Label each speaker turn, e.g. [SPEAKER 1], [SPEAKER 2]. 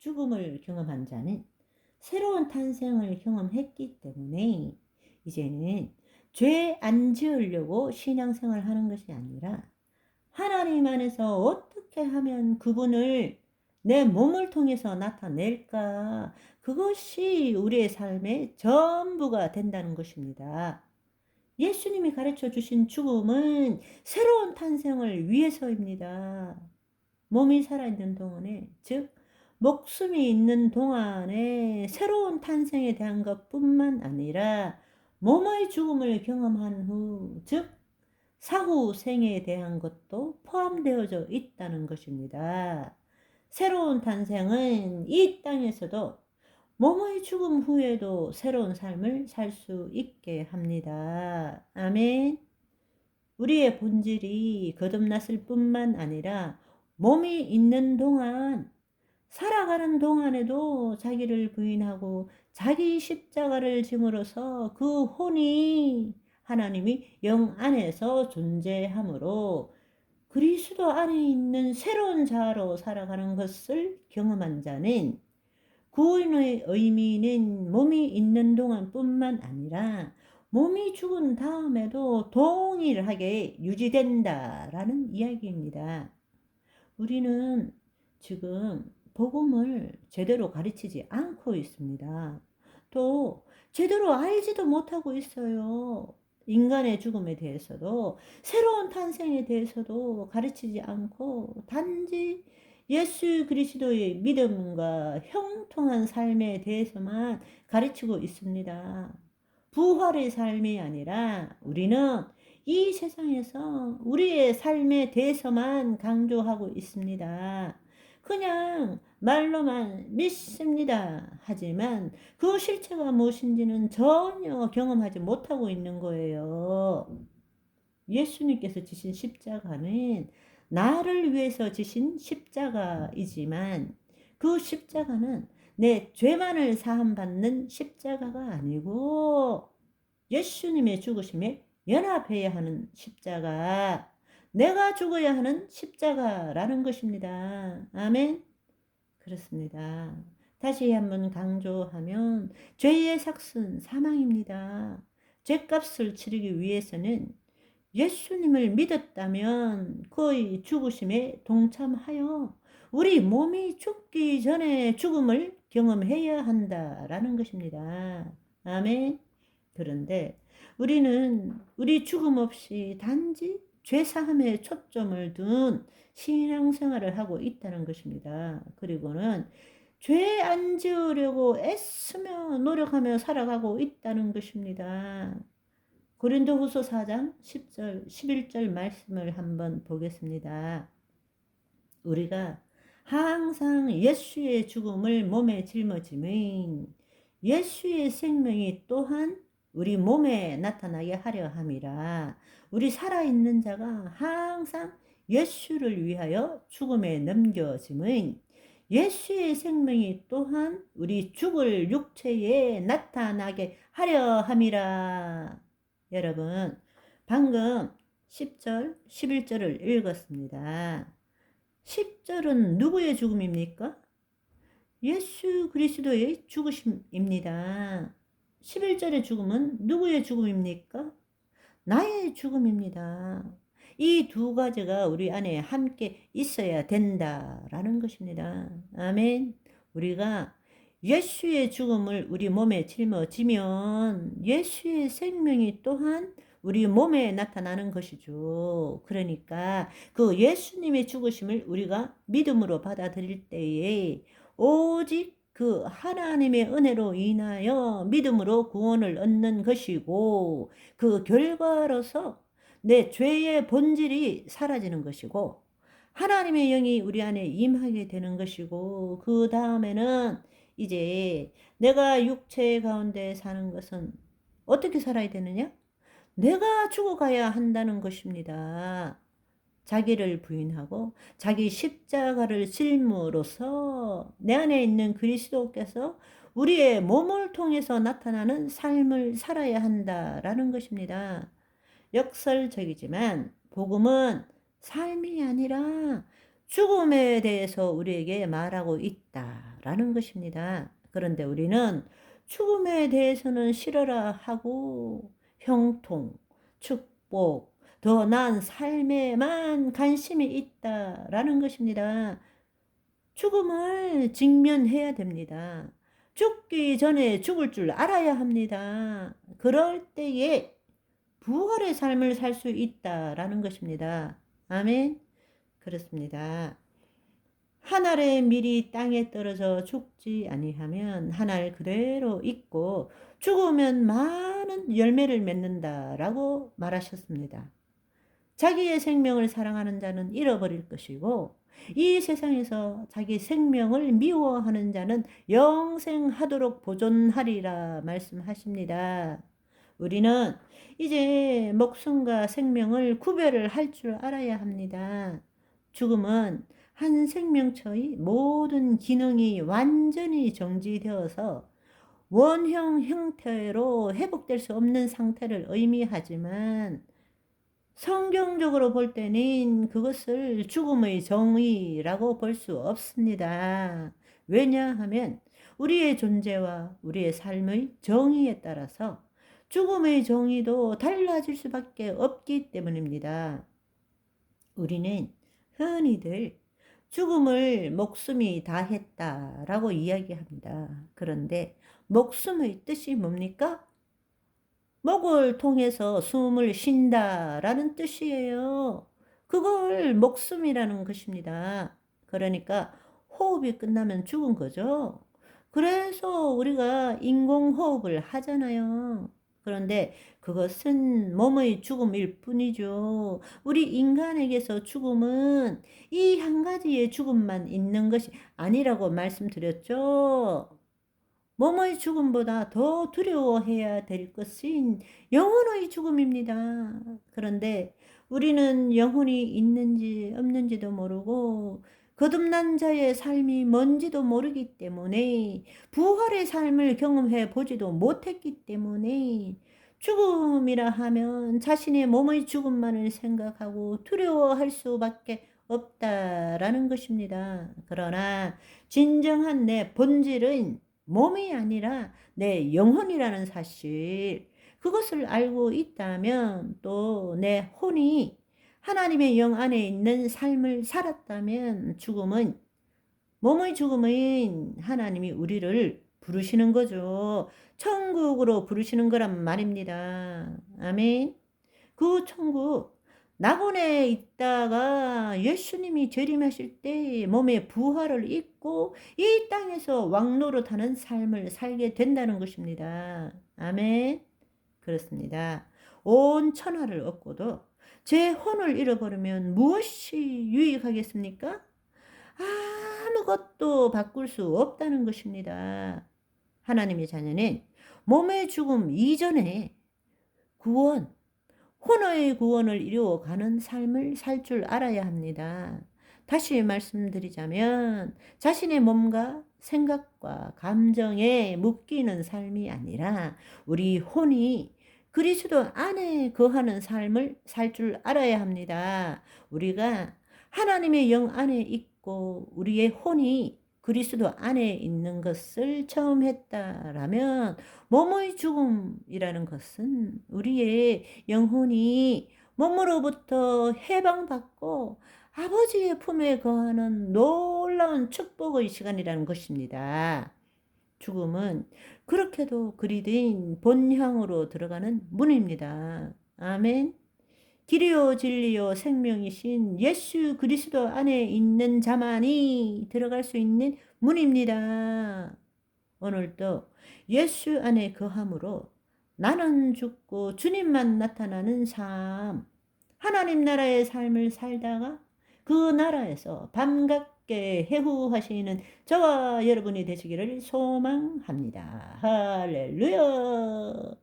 [SPEAKER 1] 죽음을 경험한 자는 새로운 탄생을 경험했기 때문에 이제는 죄 안 지으려고 신앙생활 하는 것이 아니라 하나님 안에서 어떻게 하면 그분을 내 몸을 통해서 나타낼까? 그것이 우리의 삶의 전부가 된다는 것입니다. 예수님이 가르쳐 주신 죽음은 새로운 탄생을 위해서입니다. 몸이 살아있는 동안에, 즉 목숨이 있는 동안에 새로운 탄생에 대한 것뿐만 아니라 몸의 죽음을 경험한 후, 즉 사후 생에 대한 것도 포함되어져 있다는 것입니다. 새로운 탄생은 이 땅에서도 몸의 죽음 후에도 새로운 삶을 살 수 있게 합니다. 아멘. 우리의 본질이 거듭났을 뿐만 아니라 몸이 있는 동안, 살아가는 동안에도 자기를 부인하고 자기 십자가를 짐으로써 그 혼이 하나님이 영 안에서 존재하므로 그리스도 안에 있는 새로운 자아로 살아가는 것을 경험한 자는 구원의 의미는 몸이 있는 동안뿐만 아니라 몸이 죽은 다음에도 동일하게 유지된다라는 이야기입니다. 우리는 지금 복음을 제대로 가르치지 않고 있습니다. 또 제대로 알지도 못하고 있어요. 인간의 죽음에 대해서도 새로운 탄생에 대해서도 가르치지 않고 단지 예수 그리스도의 믿음과 형통한 삶에 대해서만 가르치고 있습니다. 부활의 삶이 아니라 우리는 이 세상에서 우리의 삶에 대해서만 강조하고 있습니다. 그냥 말로만 믿습니다. 하지만 그 실체가 무엇인지는 전혀 경험하지 못하고 있는 거예요. 예수님께서 지신 십자가는 나를 위해서 지신 십자가이지만 그 십자가는 내 죄만을 사함받는 십자가가 아니고 예수님의 죽으심에 연합해야 하는 십자가, 내가 죽어야 하는 십자가라는 것입니다. 아멘. 그렇습니다. 다시 한번 강조하면 죄의 삭은 사망입니다. 죄값을 치르기 위해서는 예수님을 믿었다면 그의 죽으심에 동참하여 우리 몸이 죽기 전에 죽음을 경험해야 한다라는 것입니다. 아멘. 그런데 우리는 우리 죽음 없이 단지 죄사함에 초점을 둔 신앙생활을 하고 있다는 것입니다. 그리고는 죄 안 지으려고 애쓰며 노력하며 살아가고 있다는 것입니다. 고린도후서 4장 10절, 11절 말씀을 한번 보겠습니다. 우리가 항상 예수의 죽음을 몸에 짊어지면 예수의 생명이 또한 우리 몸에 나타나게 하려 함이라. 우리 살아있는 자가 항상 예수를 위하여 죽음에 넘겨짐은 예수의 생명이 또한 우리 죽을 육체에 나타나게 하려 함이라. 여러분, 방금 10절, 11절을 읽었습니다. 10절은 누구의 죽음입니까? 예수 그리스도의 죽으심입니다. 11절의 죽음은 누구의 죽음입니까? 나의 죽음입니다. 이 두 가지가 우리 안에 함께 있어야 된다라는 것입니다. 아멘. 우리가 예수의 죽음을 우리 몸에 짊어지면 예수의 생명이 또한 우리 몸에 나타나는 것이죠. 그러니까 그 예수님의 죽으심을 우리가 믿음으로 받아들일 때에 오직 그 하나님의 은혜로 인하여 믿음으로 구원을 얻는 것이고 그 결과로서 내 죄의 본질이 사라지는 것이고 하나님의 영이 우리 안에 임하게 되는 것이고 그 다음에는 이제 내가 육체 가운데 사는 것은 어떻게 살아야 되느냐? 내가 죽어가야 한다는 것입니다. 자기를 부인하고 자기 십자가를 짊으로써 내 안에 있는 그리스도께서 우리의 몸을 통해서 나타나는 삶을 살아야 한다라는 것입니다. 역설적이지만 복음은 삶이 아니라 죽음에 대해서 우리에게 말하고 있다라는 것입니다. 그런데 우리는 죽음에 대해서는 싫어라 하고 형통, 축복, 더 나은 삶에만 관심이 있다라는 것입니다. 죽음을 직면해야 됩니다. 죽기 전에 죽을 줄 알아야 합니다. 그럴 때에 부활의 삶을 살 수 있다라는 것입니다. 아멘. 그렇습니다. 한 알의 밀이 땅에 떨어져 죽지 아니하면 한 알 그대로 있고 죽으면 많은 열매를 맺는다라고 말하셨습니다. 자기의 생명을 사랑하는 자는 잃어버릴 것이고 이 세상에서 자기 생명을 미워하는 자는 영생하도록 보존하리라 말씀하십니다. 우리는 이제 목숨과 생명을 구별을 할 줄 알아야 합니다. 죽음은 한 생명체의 모든 기능이 완전히 정지되어서 원형 형태로 회복될 수 없는 상태를 의미하지만 성경적으로 볼 때는 그것을 죽음의 정의라고 볼 수 없습니다. 왜냐하면 우리의 존재와 우리의 삶의 정의에 따라서 죽음의 정의도 달라질 수밖에 없기 때문입니다. 우리는 흔히들 죽음을 목숨이 다했다라고 이야기합니다. 그런데 목숨의 뜻이 뭡니까? 목을 통해서 숨을 쉰다라는 뜻이에요. 그걸 목숨이라는 것입니다. 그러니까 호흡이 끝나면 죽은 거죠. 그래서 우리가 인공호흡을 하잖아요. 그런데 그것은 몸의 죽음일 뿐이죠. 우리 인간에게서 죽음은 이 한 가지의 죽음만 있는 것이 아니라고 말씀드렸죠. 몸의 죽음보다 더 두려워해야 될 것은 영혼의 죽음입니다. 그런데 우리는 영혼이 있는지 없는지도 모르고 거듭난 자의 삶이 뭔지도 모르기 때문에 부활의 삶을 경험해 보지도 못했기 때문에 죽음이라 하면 자신의 몸의 죽음만을 생각하고 두려워할 수밖에 없다라는 것입니다. 그러나 진정한 내 본질은 몸이 아니라 내 영혼이라는 사실, 그것을 알고 있다면 또 내 혼이 하나님의 영 안에 있는 삶을 살았다면 몸의 죽음은 하나님이 우리를 부르시는 거죠. 천국으로 부르시는 거란 말입니다. 아멘. 그 천국, 낙원에 있다가 예수님이 재림하실 때 몸의 부활을 입고 이 땅에서 왕노릇하는 삶을 살게 된다는 것입니다. 아멘. 그렇습니다. 온 천하를 얻고도 제 혼을 잃어버리면 무엇이 유익하겠습니까? 아무것도 바꿀 수 없다는 것입니다. 하나님의 자녀는 몸의 죽음 이전에 구원, 혼의 구원을 이루어가는 삶을 살 줄 알아야 합니다. 다시 말씀드리자면 자신의 몸과 생각과 감정에 묶이는 삶이 아니라 우리 혼이 그리스도 안에 거하는 삶을 살 줄 알아야 합니다. 우리가 하나님의 영 안에 있고 우리의 혼이 그리스도 안에 있는 것을 처음 했다라면 몸의 죽음이라는 것은 우리의 영혼이 몸으로부터 해방받고 아버지의 품에 거하는 놀라운 축복의 시간이라는 것입니다. 죽음은 그렇게도 그리된 본향으로 들어가는 문입니다. 아멘. 길이요 진리요 생명이신 예수 그리스도 안에 있는 자만이 들어갈 수 있는 문입니다. 오늘도 예수 안에 거함으로 나는 죽고 주님만 나타나는 삶, 하나님 나라의 삶을 살다가 그 나라에서 반갑게 해후하시는 저와 여러분이 되시기를 소망합니다. 할렐루야.